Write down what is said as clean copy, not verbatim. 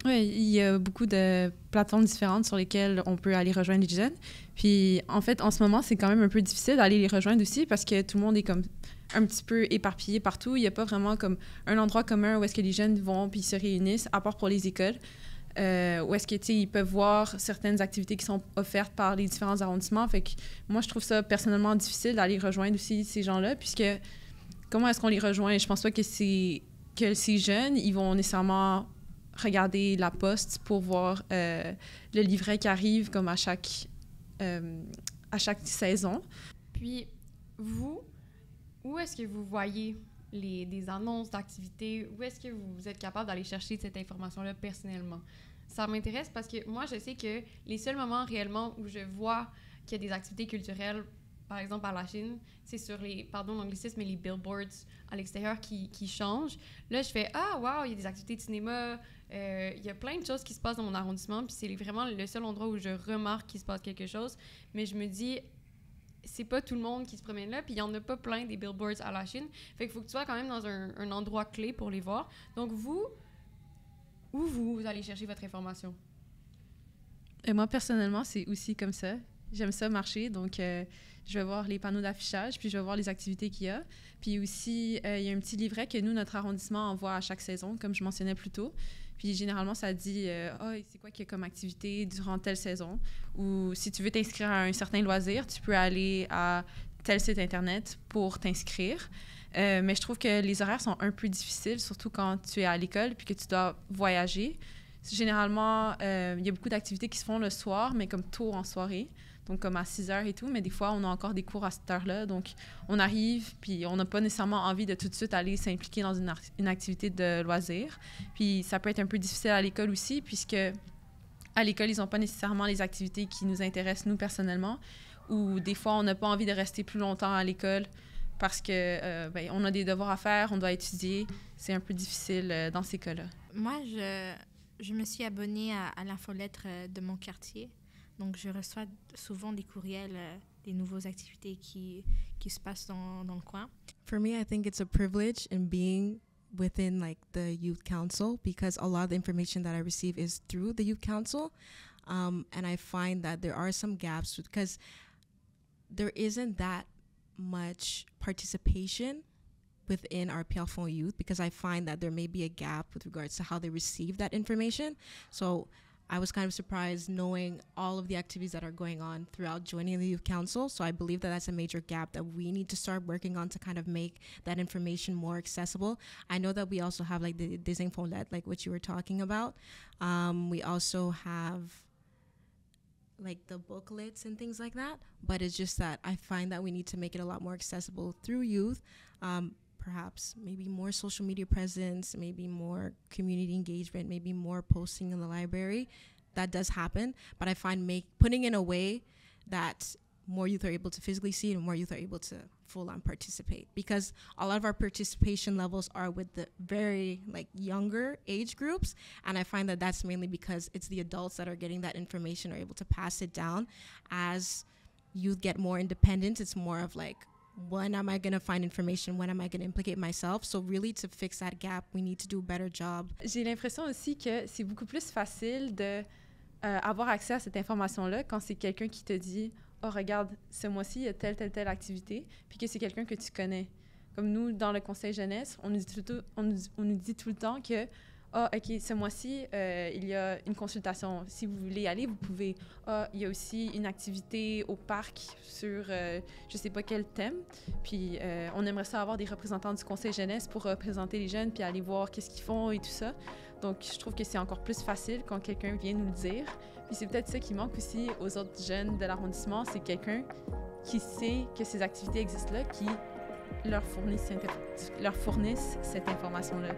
Oui, il y a beaucoup de plateformes différentes sur lesquelles on peut aller rejoindre les jeunes. Puis, en fait, en ce moment, c'est quand même un peu difficile d'aller les rejoindre aussi parce que tout le monde est comme un petit peu éparpillé partout. Il n'y a pas vraiment comme un endroit commun où est-ce que les jeunes vont puis se réunissent, à part pour les écoles, où est-ce que, tu sais, ils peuvent voir certaines activités qui sont offertes par les différents arrondissements. Fait que moi, je trouve ça personnellement difficile d'aller rejoindre aussi ces gens-là, puisque comment est-ce qu'on les rejoint? Je pense pas que ces jeunes, ils vont nécessairement regarder la poste pour voir le livret qui arrive comme à chaque saison. Puis, vous, où est-ce que vous voyez des annonces d'activités? Où est-ce que vous êtes capable d'aller chercher cette information-là personnellement? Ça m'intéresse parce que moi, je sais que les seuls moments réellement où je vois qu'il y a des activités culturelles, par exemple à la Chine, c'est sur les, pardon l'anglicisme, mais les billboards à l'extérieur qui changent. Là, je fais « Ah, wow, il y a des activités de cinéma, il y a plein de choses qui se passent dans mon arrondissement. » Puis c'est vraiment le seul endroit où je remarque qu'il se passe quelque chose. Mais je me dis, c'est pas tout le monde qui se promène là, puis il y en a pas plein des billboards à la Chine. Fait qu'il faut que tu sois quand même dans un endroit clé pour les voir. Donc vous, où vous allez chercher votre information? Et moi, personnellement, c'est aussi comme ça. J'aime ça marcher, donc je vais voir les panneaux d'affichage, puis je vais voir les activités qu'il y a. Puis aussi, il y a un petit livret que nous, notre arrondissement, envoie à chaque saison, comme je mentionnais plus tôt. Puis généralement, ça dit c'est quoi qu'il y a comme activité durant telle saison. Ou si tu veux t'inscrire à un certain loisir, tu peux aller à tel site Internet pour t'inscrire. Mais je trouve que les horaires sont un peu difficiles, surtout quand tu es à l'école puis que tu dois voyager. Généralement, il y a beaucoup d'activités qui se font le soir, mais comme tôt en soirée, donc comme à 6 heures et tout, mais des fois, on a encore des cours à cette heure-là, donc on arrive, puis on n'a pas nécessairement envie de tout de suite aller s'impliquer dans une activité de loisir. Puis ça peut être un peu difficile à l'école aussi, puisque à l'école, ils n'ont pas nécessairement les activités qui nous intéressent, nous, personnellement, ou des fois, on n'a pas envie de rester plus longtemps à l'école parce que on a des devoirs à faire, on doit étudier. C'est un peu difficile dans ces cas-là. Moi, je me suis abonnée à l'infolettre de mon quartier. Donc, je reçois souvent des courriels des nouvelles activités qui se passent dans le coin. For me, I think it's a privilege in being within like the youth council because a lot of the information that I receive is through the youth council. And I find that there are some gaps because there isn't that much participation within our Piafon youth because I find that there may be a gap with regards to how they receive that information. So I was kind of surprised knowing all of the activities that are going on throughout joining the youth council. So I believe that that's a major gap that we need to start working on to kind of make that information more accessible. I know that we also have like the Desinfolet, like what you were talking about. We also have like the booklets and things like that. But it's just that I find that we need to make it a lot more accessible through youth. Perhaps maybe more social media presence, maybe more community engagement, maybe more posting in the library. That does happen, but I find putting in a way that more youth are able to physically see it and more youth are able to full-on participate, because a lot of our participation levels are with the very like younger age groups, and I find that that's mainly because it's the adults that are getting that information, are able to pass it down. As youth get more independent, it's more of like, when am I going to find information? When am I going to implicate myself? So really, to fix that gap, we need to do a better job. J'ai l'impression aussi que c'est beaucoup plus facile de avoir accès à cette information-là quand c'est quelqu'un qui te dit « Oh, regarde, ce mois-ci, il y a telle activité », puis que c'est quelqu'un que tu connais. Comme nous, dans le Conseil jeunesse, on nous dit tout le temps que ah, OK, ce mois-ci, il y a une consultation. Si vous voulez y aller, vous pouvez. Ah, il y a aussi une activité au parc sur je sais pas quel thème. Puis, on aimerait ça avoir des représentants du Conseil jeunesse pour représenter les jeunes puis aller voir qu'est-ce qu'ils font et tout ça. Donc, je trouve que c'est encore plus facile quand quelqu'un vient nous le dire. Puis, c'est peut-être ça qui manque aussi aux autres jeunes de l'arrondissement, c'est quelqu'un qui sait que ces activités existent là, qui leur fournissent cette information-là.